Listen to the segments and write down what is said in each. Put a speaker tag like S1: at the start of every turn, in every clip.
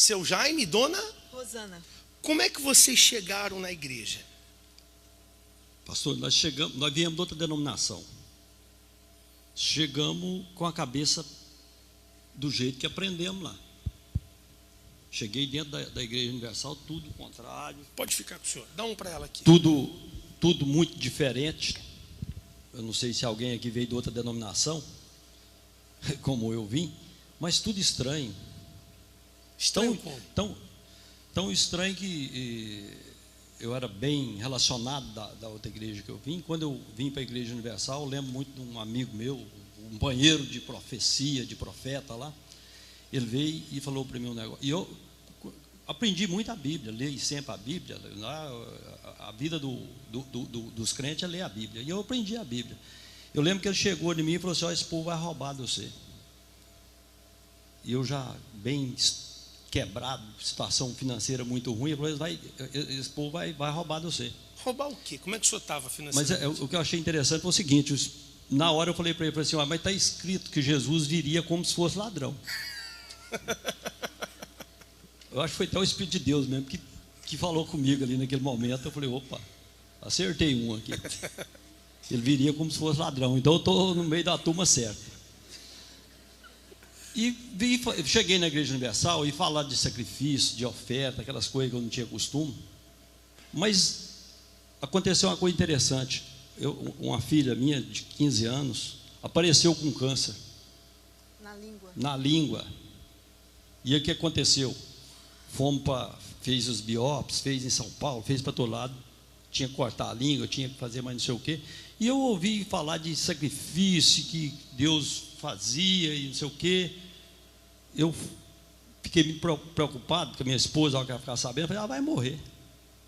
S1: Seu Jaime e dona
S2: Rosana.
S1: Como é que vocês chegaram na igreja?
S3: Pastor, nós viemos de outra denominação. Chegamos com a cabeça do jeito que aprendemos lá. Cheguei dentro da Igreja Universal, tudo contrário.
S1: Pode ficar com o senhor, dá um para ela aqui.
S3: Tudo muito diferente. Eu não sei se alguém aqui veio de outra denominação, como eu vim, mas tudo estranho.
S1: Estranho como?
S3: Tão estranho que eu era bem relacionado da outra igreja que eu vim. Quando eu vim para a Igreja Universal, eu lembro muito de um amigo meu, um banheiro de profecia, de profeta lá. Ele veio e falou para mim um negócio. E eu aprendi muito a Bíblia, leio sempre a Bíblia. A vida dos crentes é ler a Bíblia. E eu aprendi a Bíblia. Eu lembro que ele chegou em mim e falou assim: esse povo vai roubar de você. E eu já bem quebrado, situação financeira muito ruim, eu falei: esse povo vai roubar de você.
S1: Roubar o quê? Como é que o senhor estava financeiramente?
S3: Mas o que eu achei interessante foi o seguinte: na hora eu falei para ele assim: mas está escrito que Jesus viria como se fosse ladrão. Eu acho que foi até o Espírito de Deus mesmo que falou comigo ali naquele momento. Eu falei: opa, acertei um aqui. Ele viria como se fosse ladrão, então eu estou no meio da turma certa. E cheguei na Igreja Universal e falar de sacrifício, de oferta, aquelas coisas que eu não tinha costume. Mas aconteceu uma coisa interessante. Uma filha minha de 15 anos apareceu com câncer na língua. E aí o que aconteceu? Fez os biópsias, fez em São Paulo, fez para todo lado. Tinha que cortar a língua, tinha que fazer mais não sei o quê. E eu ouvi falar de sacrifício que Deus fazia e não sei o quê. Eu fiquei muito preocupado, porque a minha esposa, ao que ela ficar sabendo, eu falei: vai morrer.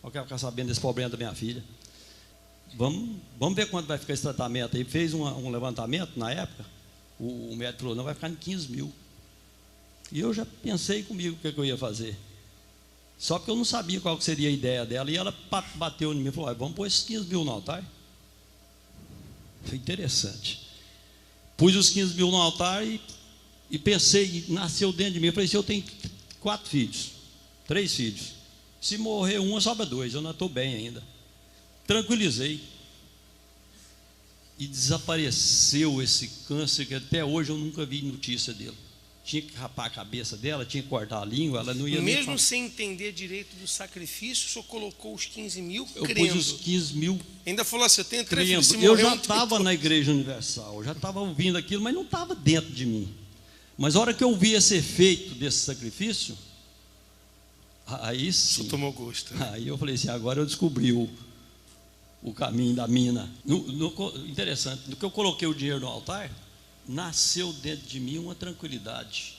S3: Ao que ela ficar sabendo desse problema da minha filha. Vamos ver quanto vai ficar esse tratamento aí. Fez um levantamento na época. O médico falou: não, vai ficar em 15 mil. E eu já pensei comigo o que eu ia fazer. Só que eu não sabia qual seria a ideia dela. E ela bateu em mim e falou: vamos pôr esses 15 mil no altar. Foi interessante. Pus os 15 mil no altar e pensei, e nasceu dentro de mim. Eu falei: se eu tenho 4 filhos, 3 filhos, se morrer um, sobra 2, eu não estou bem ainda. Tranquilizei. E desapareceu esse câncer, que até hoje eu nunca vi notícia dele. Tinha que rapar a cabeça dela, tinha que cortar a língua, ela não ia.
S1: Mesmo sem entender direito do sacrifício, o senhor colocou os 15 mil
S3: eu
S1: crendo.
S3: Pus os 15 mil.
S1: Ainda falou assim: eu tenho 3
S3: crendo.
S1: filhos.
S3: Eu já estava na Igreja Universal, eu já estava ouvindo aquilo, mas não estava dentro de mim. Mas a hora que eu vi esse efeito desse sacrifício, aí sim.
S1: O senhor tomou gosto.
S3: Aí eu falei assim: agora eu descobri o caminho da mina. Interessante, no que eu coloquei o dinheiro no altar, nasceu dentro de mim uma tranquilidade.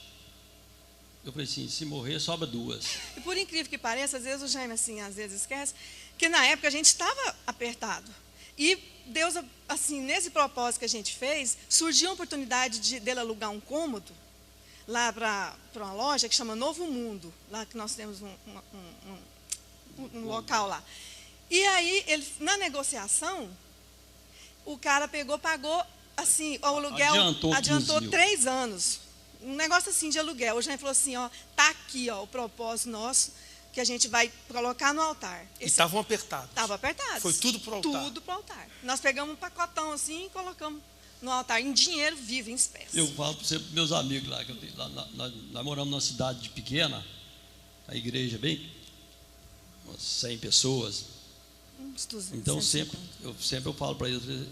S3: Eu falei assim: se morrer, sobra 2.
S2: E por incrível que pareça, às vezes o Jaime assim, às vezes esquece, que na época a gente estava apertado. E Deus, assim, nesse propósito que a gente fez, surgiu a oportunidade dele alugar um cômodo lá para uma loja que chama Novo Mundo, lá que nós temos um local lá. E aí, na negociação, o cara pagou assim, o aluguel adiantou 3 anos. Um negócio assim de aluguel. O Jaime falou assim: tá aqui, o propósito nosso, que a gente vai colocar no altar.
S1: E estavam apertados?
S2: Estavam apertados.
S1: Foi tudo para o altar?
S2: Tudo para o altar. Nós pegamos um pacotão assim e colocamos no altar, em dinheiro vivo, em espécie.
S3: Eu falo para meus amigos lá, que nós moramos numa cidade pequena, a igreja bem, umas 100 pessoas.
S2: Uns 200,
S3: então sempre eu falo para eles,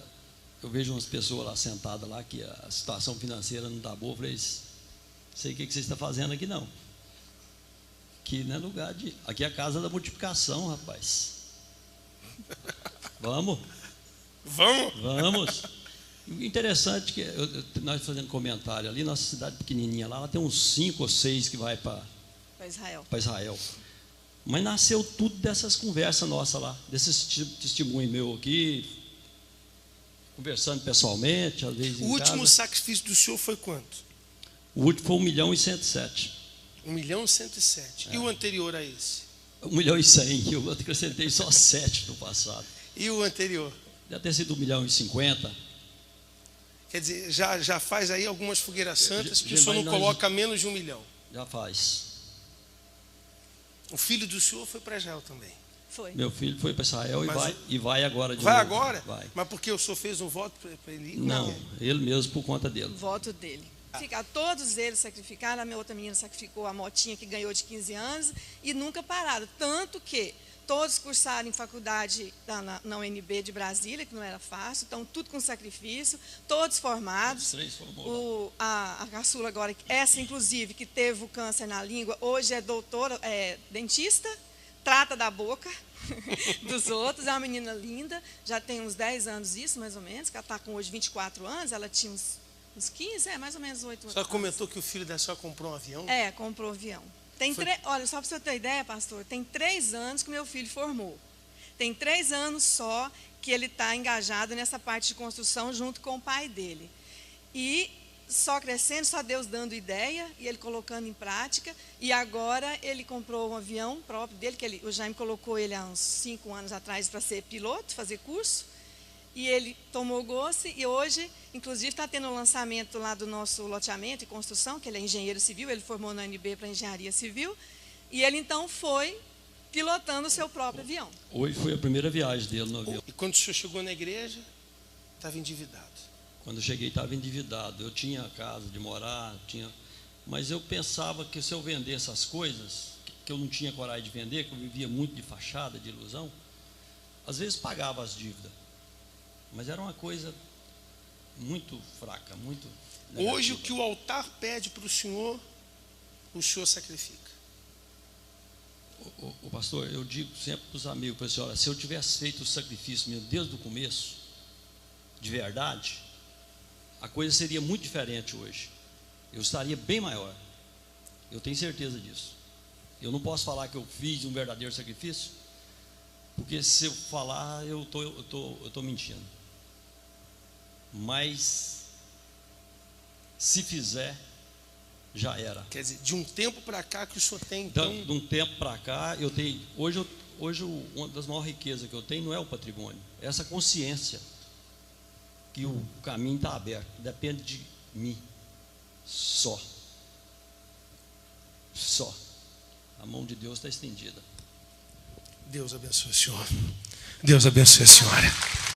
S3: eu vejo umas pessoas lá sentadas lá, que a situação financeira não está boa. Eu falei: sei o que vocês estão fazendo aqui não. Aqui não é lugar de. Aqui é a casa da multiplicação, rapaz. Vamos. Interessante que nós fazendo comentário ali, nossa cidade pequenininha lá, ela tem uns 5 ou 6 que vai para Israel. Mas nasceu tudo dessas conversas nossas lá, desses testemunhos meu aqui, conversando pessoalmente, às vezes.
S1: O último sacrifício do senhor foi quanto?
S3: O último foi 1.107.000.
S1: 1.107.000. E o anterior a esse?
S3: 1.100.000, eu acrescentei só 7 no passado.
S1: E o anterior?
S3: Deve ter sido 1.050.000.
S1: Quer dizer, já faz aí algumas fogueiras santas que o senhor não coloca menos de 1 milhão.
S3: Já faz.
S1: O filho do senhor foi para Israel também.
S2: Foi.
S3: Meu filho foi para Israel
S1: Mas
S3: e vai agora de
S1: Vai
S3: novo.
S1: agora?
S3: Vai.
S1: Mas porque o senhor fez um voto para ele ir?
S3: Não, ele mesmo por conta dele.
S2: Voto dele. Todos eles sacrificaram, a minha outra menina sacrificou a motinha que ganhou de 15 anos e nunca pararam. Tanto que todos cursaram em faculdade na UNB de Brasília, que não era fácil, então tudo com sacrifício, todos formados.
S3: Os três foram
S2: A caçula agora, essa inclusive, que teve o câncer na língua, hoje é doutora, é dentista, trata da boca dos outros, é uma menina linda, já tem uns 10 anos isso, mais ou menos, que ela está com hoje 24 anos, ela tinha uns 15, mais ou menos 8 anos.
S1: A senhora comentou que o filho da senhora comprou um avião?
S2: É, comprou um avião. Olha, só para você ter ideia, pastor, tem 3 anos que meu filho formou. Tem 3 anos só que ele está engajado nessa parte de construção junto com o pai dele. E só crescendo, só Deus dando ideia e ele colocando em prática. E agora ele comprou um avião próprio dele, que o Jaime colocou ele há uns 5 anos atrás para ser piloto, fazer curso. E ele tomou gosto e hoje, inclusive, está tendo o lançamento lá do nosso loteamento e construção, que ele é engenheiro civil, ele formou na UNB para engenharia civil. E ele, então, foi pilotando o seu próprio avião.
S3: Hoje foi a primeira viagem dele no avião.
S1: E quando o senhor chegou na igreja, estava endividado.
S3: Quando eu cheguei, estava endividado. Eu tinha casa de morar, mas eu pensava que se eu vendesse as coisas, que eu não tinha coragem de vender, que eu vivia muito de fachada, de ilusão, às vezes pagava as dívidas. Mas era uma coisa muito fraca, muito negativa.
S1: Hoje, o que o altar pede para o senhor sacrifica.
S3: O pastor, eu digo sempre para os amigos, para assim, olha, se eu tivesse feito o sacrifício mesmo desde o começo, de verdade, a coisa seria muito diferente hoje. Eu estaria bem maior. Eu tenho certeza disso. Eu não posso falar que eu fiz um verdadeiro sacrifício, porque se eu falar, eu tô mentindo. Mas se fizer, já era.
S1: Quer dizer, de um tempo para cá que o senhor tem, então...
S3: De um tempo para cá, eu tenho. Hoje, uma das maiores riquezas que eu tenho não é o patrimônio, é essa consciência que o caminho está aberto, depende de mim. Só. A mão de Deus está estendida.
S1: Deus abençoe o senhor. Deus abençoe a senhora.